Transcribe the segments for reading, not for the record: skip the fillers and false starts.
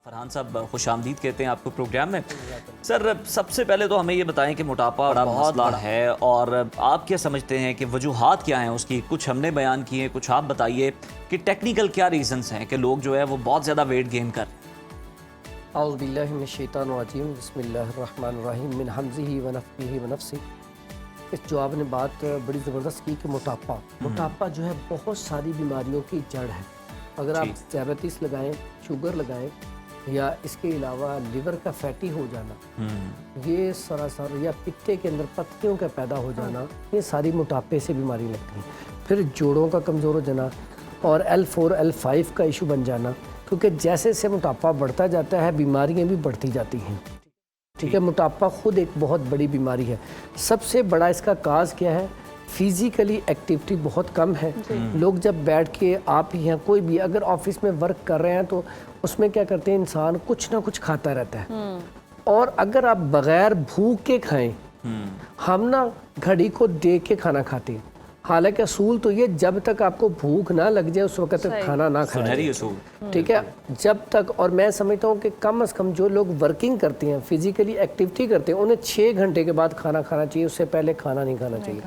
फरहान साहब खुशामदीद कहते हैं आपको प्रोग्राम में। सर सबसे पहले तो हमें ये बताएं कि मोटापा बड़ा मसला है और आप क्या समझते हैं कि वजूहात क्या हैं उसकी। कुछ हमने बयान किए हैं, कुछ आप बताइए कि टेक्निकल क्या रीजंस हैं कि लोग जो है वो बहुत ज़्यादा वेट गेन कर। औज़ु बिल्लाहि मिनश शैतानिर रजीम बिस्मिल्लाहिर रहमानिर रहीम मिन हमज़िही व नफ़्ख़िही व नफ़्सी। इस जो आपने बात बड़ी ज़बरदस्त की कि मोटापा जो है बहुत सारी बीमारियों की जड़ है। अगर आप डायबिटीज़ लगाएं, शुगर लगाएं या इसके अलावा लिवर का फैटी हो जाना, ये सरासर या पित्ते के अंदर पत्तियों का पैदा हो जाना, ये सारी मोटापे से बीमारी लगती है। फिर जोड़ों का कमज़ोर हो जाना और L4 L5 का इशू बन जाना, क्योंकि जैसे से मोटापा बढ़ता जाता है बीमारियां भी बढ़ती जाती हैं। ठीक है, मोटापा खुद एक बहुत बड़ी बीमारी है। सबसे बड़ा इसका काज क्या है? फिज़िकली एक्टिविटी बहुत कम है। लोग जब बैठ के आप ही हैं, कोई भी अगर ऑफिस में वर्क कर रहे हैं तो उसमें क्या करते हैं, इंसान कुछ ना कुछ खाता रहता है। और अगर आप बगैर भूख के खाएं, हम ना घड़ी को देख के खाना खाते हैं। हालांकि असूल तो ये जब तक आपको भूख ना लग जाए उस वक्त तक खाना ना खाएं। ठीक है, जब तक। और मैं समझता हूँ कि कम से कम जो लोग वर्किंग करते हैं, फिजिकली एक्टिविटी करते हैं, उन्हें 6 घंटे के बाद खाना खाना चाहिए, उससे पहले खाना नहीं खाना चाहिए।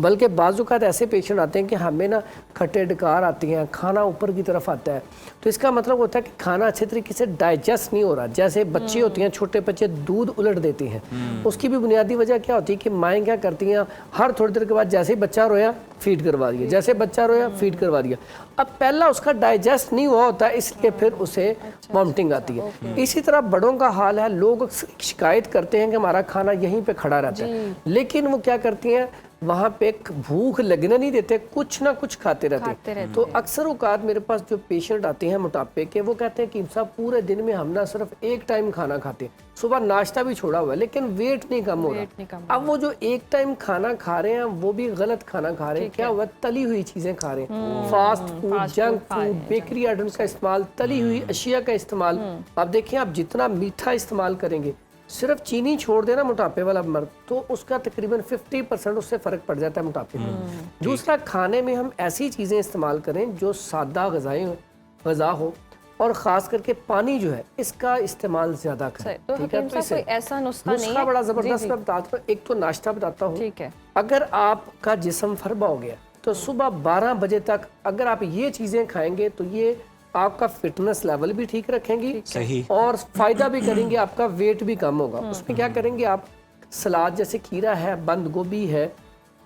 बल्कि बाज़-औक़ात ऐसे पेशेंट आते हैं कि हमें ना खट्टे डकार आती हैं, खाना ऊपर की तरफ आता है, तो इसका मतलब होता है कि खाना अच्छे तरीके से डाइजेस्ट नहीं हो रहा। जैसे बच्चे होते हैं, छोटे बच्चे दूध उलट देते हैं, उसकी भी बुनियादी वजह क्या होती है कि माएँ क्या करती हैं, हर थोड़ी देर के बाद जैसे ही बच्चा रोया फीड करवा दिया, जैसे बच्चा रोया फीड करवा दिया। अब पहला उसका डाइजेस्ट नहीं हुआ होता, इसलिए फिर उसे वॉमिटिंग आती है। इसी तरह बड़ों का हाल है। लोग शिकायत करते हैं कि हमारा खाना यहीं पे खड़ा रहता है, लेकिन वो क्या करती हैं, वहाँ पे भूख लगने नहीं देते, कुछ ना कुछ खाते रहते हैं। तो अक्सर औकात मेरे पास जो पेशेंट आते हैं मोटापे के, वो कहते हैं कि साहब पूरे दिन में हम ना सिर्फ एक टाइम खाना खाते हैं, सुबह नाश्ता भी छोड़ा हुआ है, लेकिन वेट नहीं कम हो रहा। अब वो जो एक टाइम खाना खा रहे हैं वो भी गलत खाना खा रहे हैं। क्या हुआ? तली हुई चीजें खा रहे हैं, fast food, junk food, bakery items का इस्तेमाल, तली हुई अशिया का इस्तेमाल। अब देखिए, आप जितना मीठा इस्तेमाल करेंगे, सिर्फ चीनी छोड़ देना मोटापे वाला मर्द, तो उसका तकरीबन 50% उससे फ़र्क पड़ जाता है मोटापे में। दूसरा, खाने में हम ऐसी चीज़ें इस्तेमाल करें जो सादा गज़ा हो, और ख़ास करके पानी जो है इसका इस्तेमाल ज़्यादा करें। तो ठीक है, तो कोई ऐसा नुस्खा नहीं है? बड़ा ज़बरदस्त मैं बताता हूँ। एक तो नाश्ता बताता हूँ। ठीक है, अगर आपका जिस्म फरबा हो गया तो सुबह 12 बजे तक अगर आप ये चीज़ें खाएंगे तो ये आपका फिटनेस लेवल भी ठीक रखेंगी, सही, और फायदा भी करेंगे, आपका वेट भी कम होगा। उसमें क्या करेंगे आप, सलाद जैसे खीरा है, बंद गोभी है,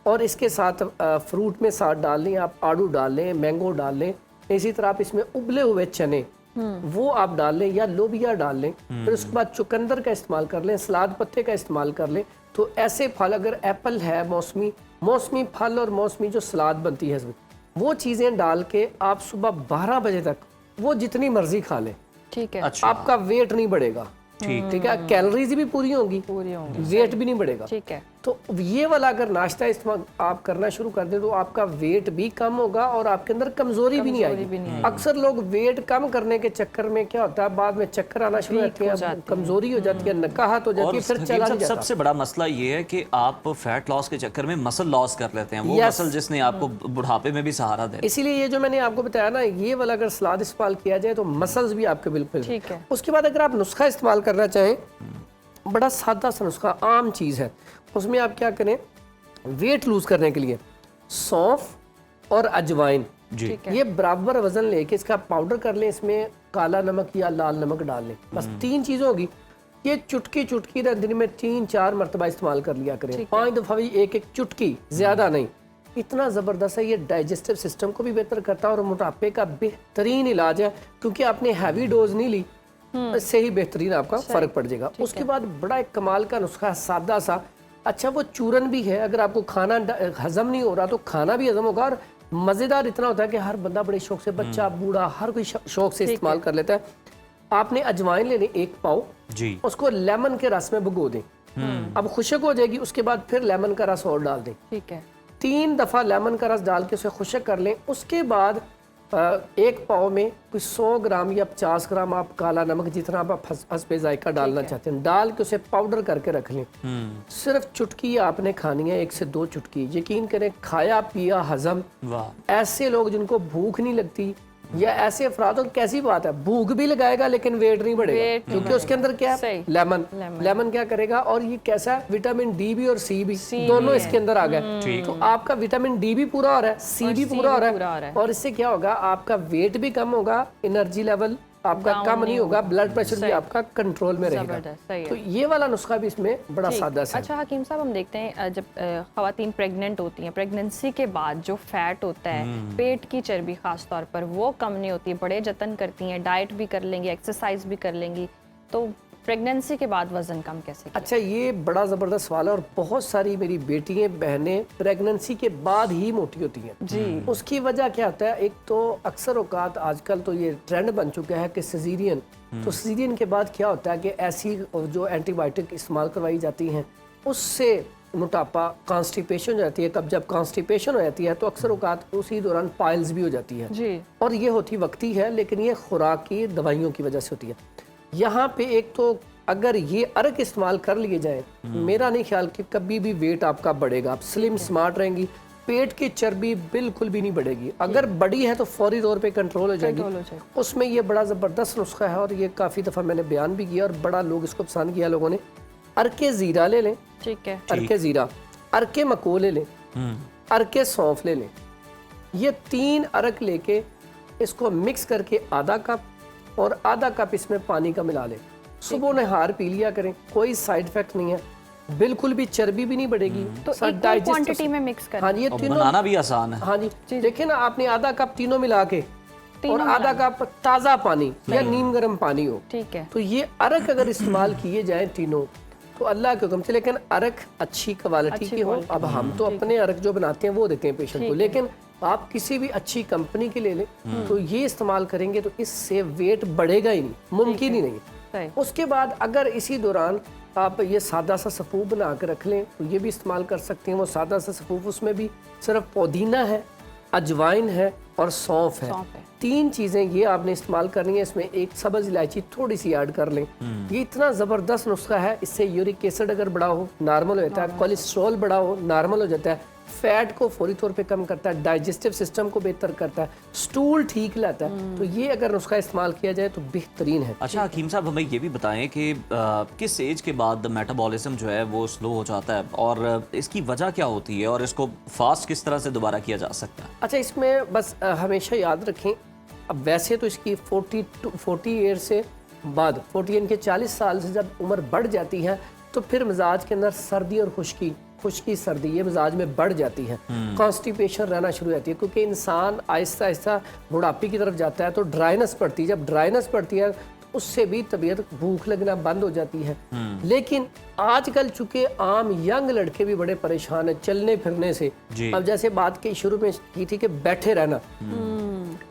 और इसके साथ फ्रूट में साथ डाल लें, आप आड़ू डाल लें, मैंगो डाल लें। इसी तरह आप इसमें उबले हुए चने वो आप डाल लें या लोबिया डाल लें। फिर उसके बाद चुकंदर का इस्तेमाल कर लें, सलाद पत्ते का इस्तेमाल कर लें। तो ऐसे फल, अगर एप्पल है, मौसमी फल और मौसमी जो सलाद बनती है, वो चीज़ें डाल के आप सुबह 12 बजे तक वो जितनी मर्जी खा लें। ठीक है, अच्छा, आपका वेट नहीं बढ़ेगा। ठीक है, कैलोरीज भी पूरी होंगी, वेट भी नहीं बढ़ेगा। ठीक है, तो ये वाला अगर नाश्ता इस्तेमाल आप करना शुरू कर दें तो आपका वेट भी कम होगा और आपके अंदर कमजोरी भी नहीं आएगी। अक्सर लोग वेट कम करने के चक्कर में क्या होता है, बाद में चक्कर आना शुरू होते हैं, कमजोरी हो जाती है, नकाहत हो जाती है, फिर चला नहीं जाता। सबसे बड़ा मसला ये है कि आप फैट लॉस के चक्कर में मसल लॉस कर लेते हैं, वो मसल जिसने आपको बुढ़ापे में भी सहारा दे। इसीलिए ये जो मैंने आपको बताया ना, ये वाला अगर सलाद इस्तेमाल किया जाए तो मसल्स भी आपके बिल्कुल ठीक है। उसके बाद अगर आप नुस्खा इस्तेमाल करना चाहें, बड़ा सादा सा नुस्खा, आम चीज़ है। उसमें आप क्या करें, वेट लूज करने के लिए सौंफ और अजवाइन ये बराबर वजन लेके इसका पाउडर कर लें, इसमें काला नमक या लाल नमक डाल लें, बस 3 चीज़ होगी। ये चुटकी दिन में 3-4 मरतबा इस्तेमाल कर लिया करें, 5 दफ़ा भी एक चुटकी, ज़्यादा नहीं। इतना ज़बरदस्त है, ये डाइजेस्टिव सिस्टम को भी बेहतर करता है और मोटापे का बेहतरीन इलाज है, क्योंकि आपने हैवी डोज नहीं ली, इससे ही बेहतरीन आपका फ़र्क पड़ जाएगा। उसके बाद बड़ा एक कमाल का नुस्खा है, सादा सा। अच्छा, वो चूरन भी है, अगर आपको खाना हजम नहीं हो रहा तो खाना भी हजम होगा, और मज़ेदार इतना होता है कि हर बंदा बड़े शौक से, बच्चा बूढ़ा हर कोई शौक से इस्तेमाल कर लेता है। आपने अजवाइन लेने 1 पाव जी, उसको लेमन के रस में भिगो दें, अब खुशक हो जाएगी। उसके बाद फिर लेमन का रस और डाल दें। ठीक है, 3 दफ़ा लेमन का रस डाल के उसे खुशक कर लें। उसके बाद 1 पाव में कुछ 100 ग्राम या 50 ग्राम आप काला नमक, जितना आप हस्बे जायका डालना चाहते हैं, डाल के उसे पाउडर करके रख लें। सिर्फ चुटकी आपने खानी है, 1 से 2 चुटकी। यकीन करें, खाया पिया हजम। ऐसे लोग जिनको भूख नहीं लगती, या ऐसे अफराद, और कैसी बात है, भूख भी लगाएगा लेकिन वेट नहीं बढ़ेगा, क्योंकि उसके अंदर क्या है, सही। लेमन। लेमन क्या करेगा, और ये कैसा है, विटामिन डी भी और सी भी दोनों इसके अंदर आ गए, तो आपका विटामिन डी भी पूरा हो रहा है, सी भी पूरा हो रहा है, और इससे क्या होगा, आपका वेट भी कम होगा, एनर्जी लेवल आपका कम नहीं होगा, ब्लड प्रेशर भी आपका कंट्रोल में रहेगा। तो ये वाला नुस्खा भी इसमें बड़ा सादा है। अच्छा हकीम साहब, हम देखते हैं जब खवातीन प्रेग्नेंट होती हैं, प्रेगनेंसी के बाद जो फैट होता है, पेट की चर्बी खास तौर पर, वो कम नहीं होती है, बड़े जतन करती हैं, डाइट भी कर लेंगी, एक्सरसाइज भी कर लेंगी, तो प्रेगनेंसी के बाद वजन कम कैसे किया? अच्छा, ये बड़ा ज़बरदस्त सवाल है, और बहुत सारी मेरी बेटियां बहनें प्रेगनेंसी के बाद ही मोटी होती हैं जी। उसकी वजह क्या होता है, एक तो अक्सर औकात आजकल तो ये ट्रेंड बन चुका है कि सिजेरियन, तो सिजेरियन के बाद क्या होता है कि ऐसी जो एंटीबायोटिक इस्तेमाल करवाई जाती हैं, उससे मोटापा, कॉन्स्टिपेशन हो जाती है। कब जब कॉन्स्टिपेशन हो जाती है तो अक्सर औकात उसी दौरान पाइल्स भी हो जाती है जी। और ये होती वक्ती है, लेकिन ये खुराक की दवाइयों की वजह से होती है। यहाँ पे एक तो अगर ये अर्क इस्तेमाल कर लिए जाए, मेरा नहीं ख्याल कि कभी भी वेट आपका बढ़ेगा, आप स्लिम स्मार्ट रहेंगी, पेट की चर्बी बिल्कुल भी नहीं बढ़ेगी, अगर बढ़ी है तो फौरी तौर पे कंट्रोल हो जाएगी। उसमें ये बड़ा ज़बरदस्त नुस्खा है, और ये काफ़ी दफ़ा मैंने बयान भी किया और बड़ा लोग इसको पसंद किया लोगों ने। अर्के ज़ीरा ले लें, ठीक है, अर्के ज़ीरा, अर्के मको ले लें, अर्के सौंफ ले लें, ये 3 अर्क लेके इसको मिक्स करके आधा कप और आधा कप इसमें पानी का मिला लें, सुबह नहार पी लिया करें, कोई साइड इफेक्ट नहीं है, बिल्कुल भी चर्बी भी नहीं बढ़ेगी। तो इक्वल क्वांटिटी में मिक्स करें। हाँ, ये तीनों बनाना भी आसान है। हाँ जी, देखिए ना, आपने आधा कप तीनों मिला के और आधा कप ताज़ा पानी या नीम गर्म पानी हो, ठीक है, तो ये अर्क अगर इस्तेमाल किए जाए तीनों, तो अल्लाह के हुक्म से, लेकिन अर्क अच्छी क्वालिटी की हो। अब हम तो अपने अर्क जो बनाते हैं वो देते हैं पेशेंट को, लेकिन आप किसी भी अच्छी कंपनी के ले लें तो ये इस्तेमाल करेंगे तो इससे वेट बढ़ेगा ही नहीं, मुमकिन ही नहीं। उसके बाद अगर इसी दौरान आप ये सादा सा सफ़ूफ बना कर रख लें तो ये भी इस्तेमाल कर सकते हैं। वो सादा सा सफ़ूफ, उसमें भी सिर्फ पुदीना है, अजवाइन है और सौंफ है, 3 चीज़ें ये आपने इस्तेमाल करनी है। इसमें एक सब्ज़ इलायची थोड़ी सी ऐड कर लें। ये इतना ज़बरदस्त नुस्खा है, इससे यूरिक एसिड अगर बढ़ा हो नॉर्मल हो जाता है, कोलेस्ट्रॉल बढ़ा हो नॉर्मल हो जाता है, फैट को फौरी तौर पे कम करता है, डाइजेस्टिव सिस्टम को बेहतर करता है, स्टूल ठीक लाता है। तो ये अगर नुस्खा इस्तेमाल किया जाए तो बेहतरीन है। अच्छा हकीम साहब, हमें ये भी बताएं कि किस एज के बाद मेटाबॉलिज्म जो है वो स्लो हो जाता है और इसकी वजह क्या होती है और इसको फास्ट किस तरह से दोबारा किया जा सकता है? अच्छा, इसमें बस हमेशा याद रखें, अब वैसे तो इसकी 40 ईयर से बाद, 40 यानी कि 40 साल से जब उम्र बढ़ जाती है तो फिर मिजाज के अंदर सर्दी और खुश्की सर्दी ये मिजाज में बढ़ जाती है, कॉन्स्टिपेशन रहना शुरू हो जाती है, क्योंकि इंसान आहिस्ता आहिस्ता बुढ़ापे की तरफ जाता है तो ड्राइनेस पड़ती है। जब ड्राइनेस पड़ती है तो उससे भी तबीयत, भूख लगना बंद हो जाती है। लेकिन आजकल चूंकि आम यंग लड़के भी बड़े परेशान है चलने फिरने से। अब जैसे बात की शुरू में की थी कि बैठे रहना,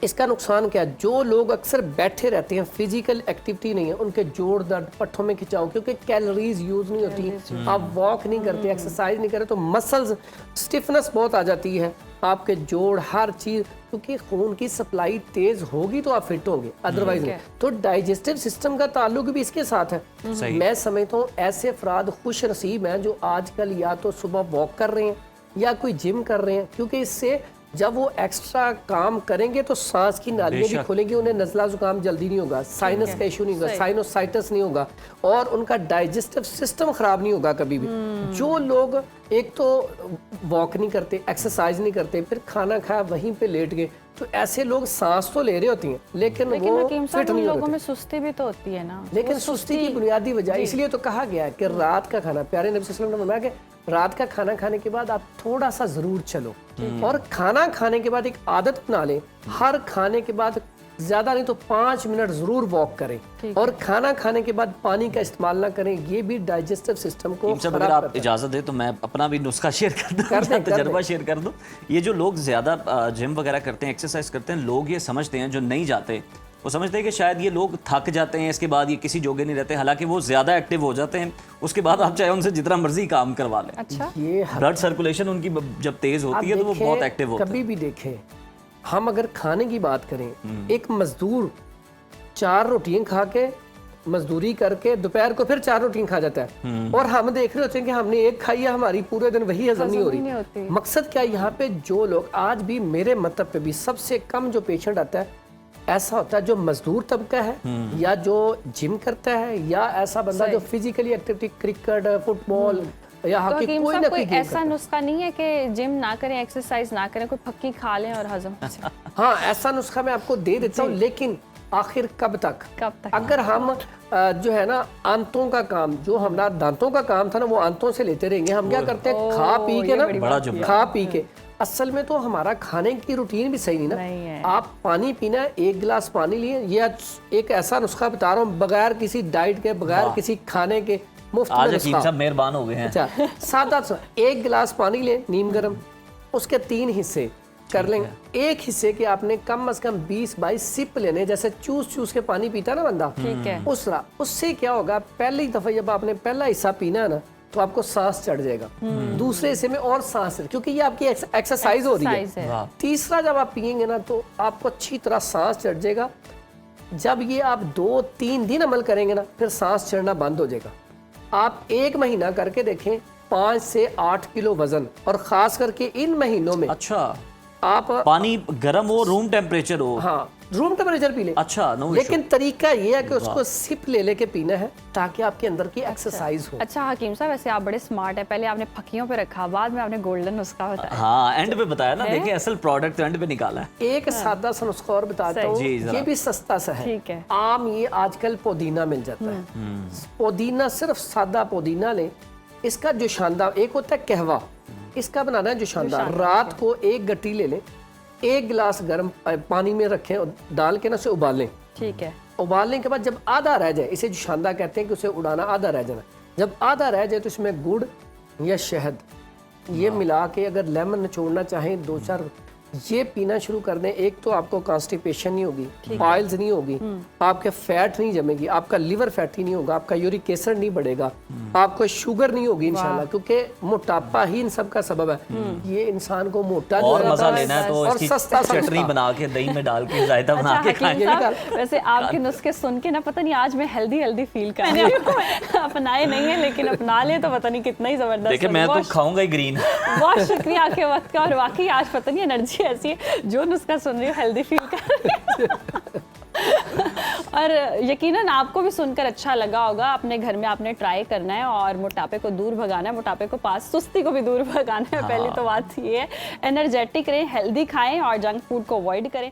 इसका नुकसान क्या है, जो लोग अक्सर बैठे रहते हैं, फिजिकल एक्टिविटी नहीं है, उनके जोड़ दर्द, पट्टों में खिंचाव, क्योंकि कैलोरीज यूज नहीं होती, आप वॉक नहीं करते, एक्सरसाइज नहीं करते, तो मसल्स स्टिफनेस बहुत आ जाती है, आपके जोड़, हर चीज, क्योंकि खून की सप्लाई तेज होगी तो आप फिट होंगे, अदरवाइज नहीं। तो डाइजेस्टिव सिस्टम का ताल्लुक भी इसके साथ है। मैं समझता हूँ ऐसे अफराद खुश नसीब हैं जो आजकल या तो सुबह वॉक कर रहे हैं या कोई जिम कर रहे हैं, क्योंकि इससे जब वो एक्स्ट्रा काम करेंगे तो सांस की नालियां भी खोलेंगी, उन्हें नज़ला जुकाम जल्दी नहीं होगा, साइनस का इशू नहीं होगा, साइनोसाइटिस नहीं होगा, और उनका डाइजेस्टिव सिस्टम खराब नहीं होगा कभी भी। जो लोग एक तो वॉक नहीं करते, एक्सरसाइज नहीं करते, फिर खाना खाया वहीं पे लेट गए, तो ऐसे लोग सांस तो ले रहे होती हैं लेकिन वो फिट नहीं लोगों में सुस्ती भी तो होती है ना। लेकिन सुस्ती की बुनियादी वजह, इसलिए तो कहा गया है कि रात का खाना, प्यारे नबी सल्लल्लाहु अलैहि वसल्लम ने फरमाया कि रात का खाना खाने के बाद आप थोड़ा सा जरूर चलो, और खाना खाने के बाद एक आदत बना लें, हर खाने के बाद ज्यादा नहीं तो 5 मिनट जरूर वॉक करें, और खाना खाने के बाद पानी का इस्तेमाल ना करें, ये भी डाइजेस्टिव सिस्टम को खराब करता है। अगर आप इजाजत दे तो मैं अपना भी नुस्खा शेयर कर दूं, तजर्बा शेयर कर दूं। ये जो लोग ज्यादा जिम वगैरह करते हैं, एक्सरसाइज करते हैं, लोग ये समझते हैं, जो नहीं जाते वो समझते हैं कि शायद ये लोग थक जाते हैं, इसके बाद ये किसी जोगे नहीं रहते, हालांकि वो ज्यादा एक्टिव हो जाते हैं। उसके बाद आप चाहे उनसे जितना मर्जी काम करवा लें, अच्छा, ये ब्लड सर्कुलेशन उनकी जब तेज होती है तो वो बहुत एक्टिव होते हैं। कभी भी देखें, हम अगर खाने की बात करें, एक मजदूर 4 रोटियां खा के मजदूरी करके दोपहर को फिर 4 रोटियां खा जाता है, और हम देख रहे होते हैं कि हमने एक खाई है, हमारी पूरे दिन वही हजम नहीं हो रही। मकसद क्या है यहाँ पे, जो लोग आज भी मेरे मतलब पे भी सबसे कम जो पेशेंट आता है ऐसा होता है जो मजदूर तबका है या जो जिम करता है या ऐसा बंदा जो फिजिकली एक्टिविटी क्रिकेट फुटबॉल या तो हॉकी हकीम कोई साहब ना कोई कोई गेम ऐसा नुस्खा नहीं है कि जिम ना करें, एक्सरसाइज ना करें, कोई फक्की खा लें और हजम हो जाए? हाँ, ऐसा नुस्खा मैं आपको दे देता हूँ, लेकिन आखिर कब तक? कब तक? अगर हम जो है ना आंतों का काम, जो हमारा दांतों का काम था ना, वो आंतों से लेते रहेंगे। हम क्या करते हैं, खा पी के ना, बड़ा जुमला। खा पी के असल में तो हमारा खाने की रूटीन भी सही नहीं नहीं है। ना। आप पानी पीना है, 1 गिलास पानी लिए, ये एक ऐसा नुस्खा बता रहा हूँ बगैर किसी डाइट के, बगैर किसी खाने के, मुफ्त में आज हकीम नुस्खा। साहब मेहरबान हो गए हैं। अच्छा, सादा 1 गिलास पानी ले नीम गर्म, उसके 3 हिस्से कर लेंगे। एक हिस्से के आपने कम से कम 20-22 सिप लेने, जैसे चूस के पानी पीता है ना बंदा, ठीक है। उससे क्या होगा, पहली दफा जब आपने पहला हिस्सा पीना है ना, तो आपको सांस चढ़ जाएगा। दूसरे हिस्से में और सांस, क्योंकि ये आपकी एक्सरसाइज हो रही एक्सरसाइज है। तीसरा जब आप पियेंगे ना, तो आपको अच्छी तरह सांस चढ़ जाएगा। जब ये आप 2-3 दिन अमल करेंगे ना, फिर सांस चढ़ना बंद हो जाएगा। आप 1 महीना करके देखें, 5 से 8 किलो वजन, और खास करके इन महीनों में अच्छा, आप पानी गर्म हो, रूम टेम्परेचर हो? हाँ, रूम टेम्परेचर पी ले। अच्छा, नो लेकिन तरीका ये है कि उसको सिप ले लेके पीना है, ताकि आपके अंदर की एक्सरसाइज हो। अच्छा हकीम साहब, वैसे आप बड़े स्मार्ट है, पहले आपने फकियों पे रखा, बाद में आपने गोल्डन नुस्खा बताया। हाँ, एंड पे बताया ना, देखिए असल प्रोडक्ट एंड पे निकाला है। एक सादा सा नुस्खा और बताता हूँ, जी, जरा। ये भी सस्ता सा है। ठीक है। आम ये आजकल पुदीना मिल जाता है। पुदीना, सिर्फ सादा पुदीना लें, इसका जो शानदार एक होता है कहवा, इसका बनाना है जो शानदार। रात को 1 गट्टी ले लें, 1 गिलास गर्म पानी में रखें और डाल के ना उसे उबालें। ठीक है। उबालने के बाद जब आधा रह जाए, इसे जो शानदार कहते हैं कि उसे उड़ाना, आधा रह जाना। जब आधा रह जाए तो इसमें गुड़ या शहद ये मिला के, अगर लेमन निचोड़ना चाहें 2-4, ये पीना शुरू कर दें। एक तो आपको कॉन्स्टिपेशन नहीं होगी, पाइल्स नहीं होगी, आपके फैट नहीं जमेगी, आपका लिवर फैटी नहीं होगा, आपका यूरिक एसिड नहीं बढ़ेगा, आपको शुगर नहीं होगी इंशाल्लाह, क्योंकि मोटापा ही इन सब का सबब है। ये इंसान को मोटा जो और है मजा ना, लेना है तो और इसकी सस्ता सा चटनी नुस्खा। बना के, दही में डाल के, जायदा बना के अच्छा खाएं। हकीम साहब, वैसे आपके नुस्खे सुन के ना पता नहीं आज मैं हेल्दी फील कर रही हूँ। अपनाए नहीं है, लेकिन अपना ले तो पता नहीं कितना ही जबरदस्त। देखिए मैं तो खाऊंगा ही ग्रीन। बहुत शुक्रिया आपके वक्त का, और वाकई आज पता नहीं एनर्जी ऐसी है, जो नुस्खा सुन रही हूँ हेल्दी फील कर रही हूँ। और यकीनन आपको भी सुनकर अच्छा लगा होगा। अपने घर में आपने ट्राई करना है और मोटापे को दूर भगाना है, मोटापे को पास, सुस्ती को भी दूर भगाना है। पहली तो बात ये है, एनर्जेटिक रहें, हेल्दी खाएं और जंक फूड को अवॉइड करें।